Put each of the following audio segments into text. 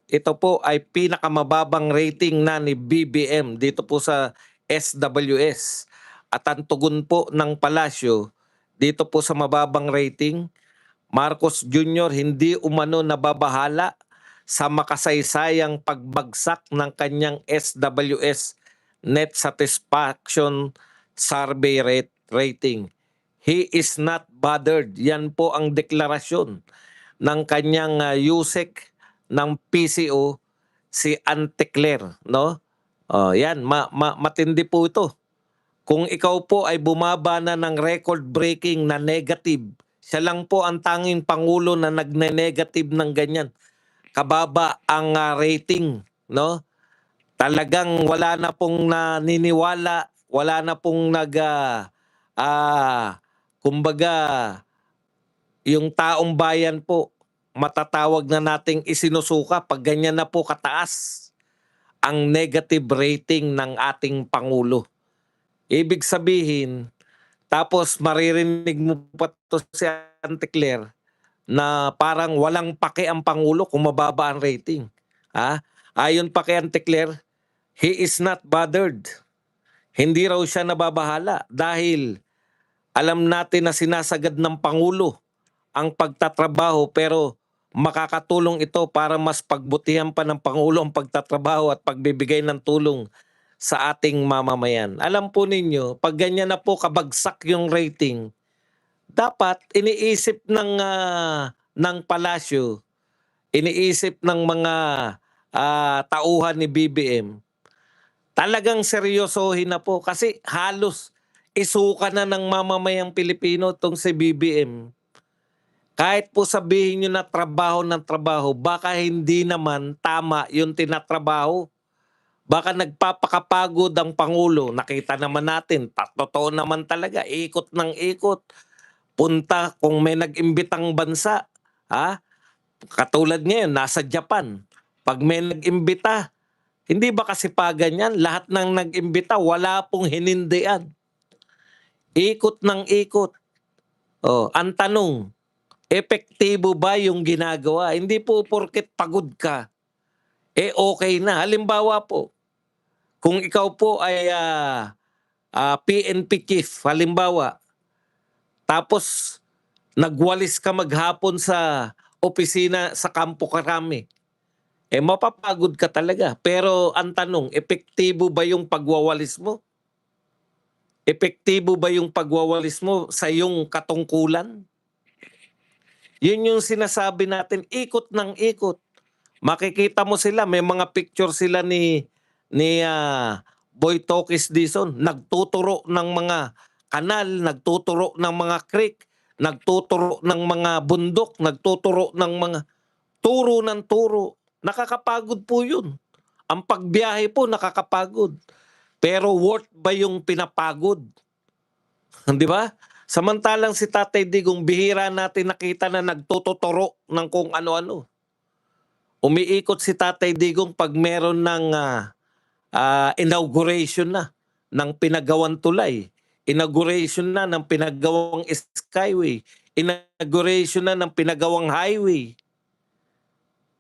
ito po ay pinakamababang rating na ni BBM dito po sa SWS. At ang tugon po ng palasyo dito po sa mababang rating, Marcos Jr. hindi umano nababahala sa makasaysayang pagbagsak ng kanyang SWS Net Satisfaction Survey rating. He is not bothered. Yan po ang deklarasyon ng kanyang USEC ng PCO, si Antecler, no? Yan, matindi po ito. Kung ikaw po ay bumaba na ng record-breaking na negative, siya lang po ang tanging pangulo na nagne-negative ng ganyan. Kababa ang rating, no? Talagang wala na pong naniniwala, wala na pong kumbaga, yung taong bayan po, matatawag na nating isinusuka pag ganyan na po kataas ang negative rating ng ating Pangulo. Ibig sabihin, tapos maririnig mo pa to si Antecler na parang walang pake ang Pangulo kung mababa ang rating. Ayon pa kay Antecler, he is not bothered. Hindi raw siya nababahala dahil alam natin na sinasagad ng Pangulo ang pagtatrabaho, pero makakatulong ito para mas pagbutihan pa ng Pangulo ang pagtatrabaho at pagbibigay ng tulong sa ating mamamayan. Alam po ninyo, pag ganyan na po kabagsak yung rating, dapat iniisip ng palasyo, iniisip ng mga tauhan ni BBM, talagang seryosohin na po kasi halos isuka na ng mamamayang Pilipino tong si BBM. Kahit po sabihin nyo na trabaho ng trabaho, baka hindi naman tama yung tinatrabaho. Baka nagpapakapagod ang Pangulo. Nakita naman natin, totoo naman talaga, ikot ng ikot. Punta kung may nag-imbitang bansa. Katulad ngayon, nasa Japan. Pag may nag-imbita, hindi ba kasipagan yan? Lahat ng nag-imbita, wala pong hinindian. Ikot ng ikot. Ang tanong, epektibo ba yung ginagawa? Hindi po porket pagod ka, okay na. Halimbawa po, kung ikaw po ay PNP chief, halimbawa, tapos nagwalis ka maghapon sa opisina sa Kampo Karami, mapapagod ka talaga. Pero ang tanong, epektibo ba yung pagwawalis mo? Epektibo ba yung pagwawalis mo sa iyong katungkulan? Yun yung sinasabi natin, ikot ng ikot. Makikita mo sila, may mga picture sila ni Boy Tokis Dizon, nagtuturo ng mga kanal, nagtuturo ng mga creek, nagtuturo ng mga bundok, nagtuturo ng mga turo ng turo. Nakakapagod po yun. Ang pagbiyahe po nakakapagod. Pero worth ba yung pinapagod? Di ba? Samantalang si Tatay Digong, bihira natin nakita na nagtuturo ng kung ano-ano. Umiikot si Tatay Digong pag meron ng inauguration na ng pinagawang tulay, inauguration na ng pinagawang skyway, inauguration na ng pinagawang highway.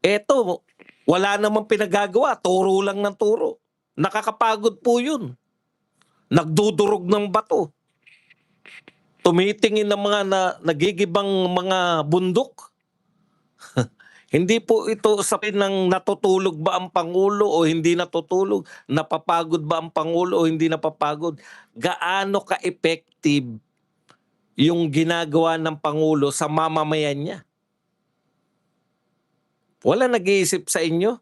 Eto, wala namang pinagagawa, turo lang ng turo. Nakakapagod po yun. Nagdudurog ng bato. Tumitingin ng mga nagigibang mga bundok. Hindi po ito usapin ng natutulog ba ang Pangulo o hindi natutulog, napapagod ba ang Pangulo o hindi napapagod. Gaano ka-effective yung ginagawa ng Pangulo sa mamamayan niya? Wala nag-iisip sa inyo?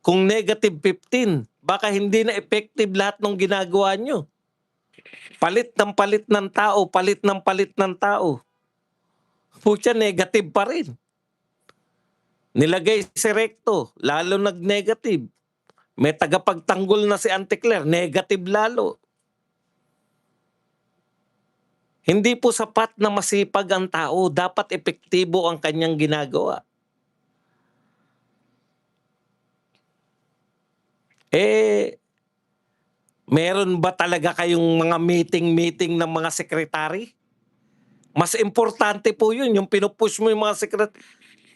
Kung negative 15, baka hindi na effective lahat ng ginagawa nyo. Palit ng tao, palit ng tao. Pucha, negative pa rin. Nilagay si Recto, lalo nag-negative. May tagapagtanggol na si Antecler, negative lalo. Hindi po sapat na masipag ang tao, dapat epektibo ang kanyang ginagawa. Meron ba talaga kayong mga meeting ng mga sekretary? Mas importante po yun, yung pinupush mo yung mga sekretary.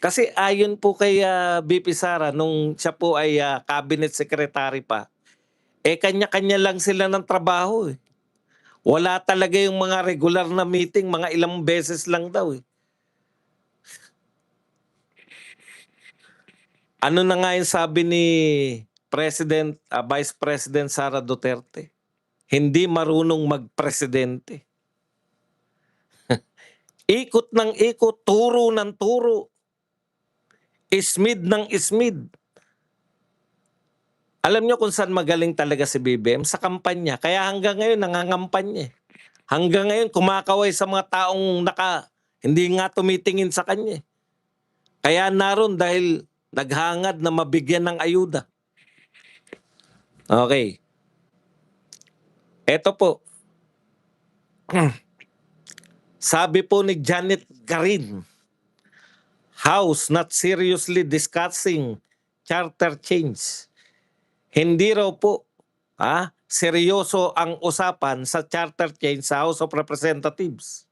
Kasi ayon po kay VP Sara nung siya po ay cabinet secretary pa, kanya-kanya lang sila ng trabaho eh. Wala talaga yung mga regular na meeting, mga ilang beses lang daw eh. Ano na nga yung sabi ni Vice President Sara Duterte? Hindi marunong magpresidente. Ikot ng ikot, turo ng turo, ismid ng ismid. Alam niyo kung saan magaling talaga si BBM? Sa kampanya. Kaya hanggang ngayon nangangampanya. Hanggang ngayon kumakaway sa mga taong hindi nga tumitingin sa kanya. Kaya naroon dahil naghangad na mabigyan ng ayuda. Okay. Eto po. Sabi po ni Janet Garin, House not seriously discussing charter change. Hindi raw po seryoso ang usapan sa charter change sa House of Representatives.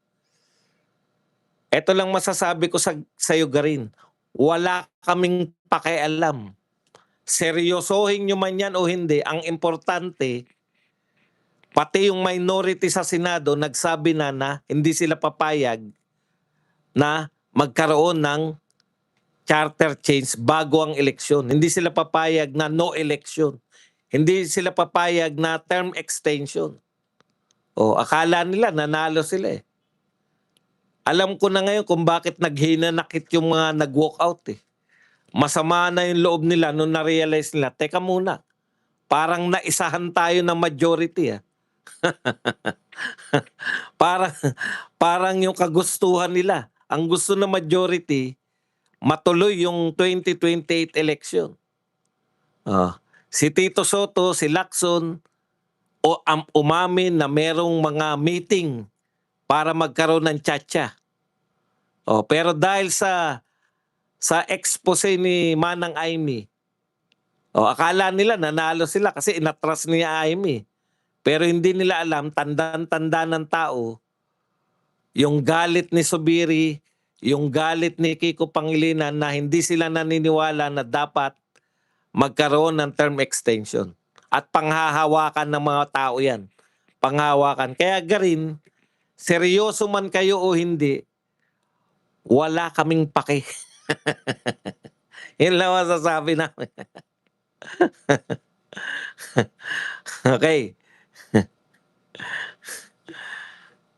Ito lang masasabi ko sa iyo, Garin. Wala kaming pakialam. Seryosohin nyo man yan o hindi, ang importante, pati yung minority sa Senado nagsabi na hindi sila papayag na magkaroon ng charter change bago ang eleksyon. Hindi sila papayag na no election. Hindi sila papayag na term extension. O akala nila nanalo sila eh. Alam ko na ngayon kung bakit naghinanakit yung mga nag-walk out eh. Masama na yung loob nila nung na-realize nila, teka muna, parang naisahan tayo ng majority ah. parang yung kagustuhan nila. Ang gusto ng majority, matuloy yung 2028 election. Si Tito Soto, si Lacson, umamin na merong mga meeting para magkaroon ng tsa-tsa. Pero dahil sa expose ni Manang Aimee, akala nila nanalo sila kasi inatras niya Aimee. Pero hindi nila alam, tandaan-tanda ng tao, yung galit ni Zubiri, yung galit ni Kiko Pangilinan na hindi sila naniniwala na dapat magkaroon ng term extension. At panghahawakan ng mga tao yan. Panghahawakan. Kaya Garin, seryoso man kayo o hindi, wala kaming pake. Yun lang masasabi namin. Okay.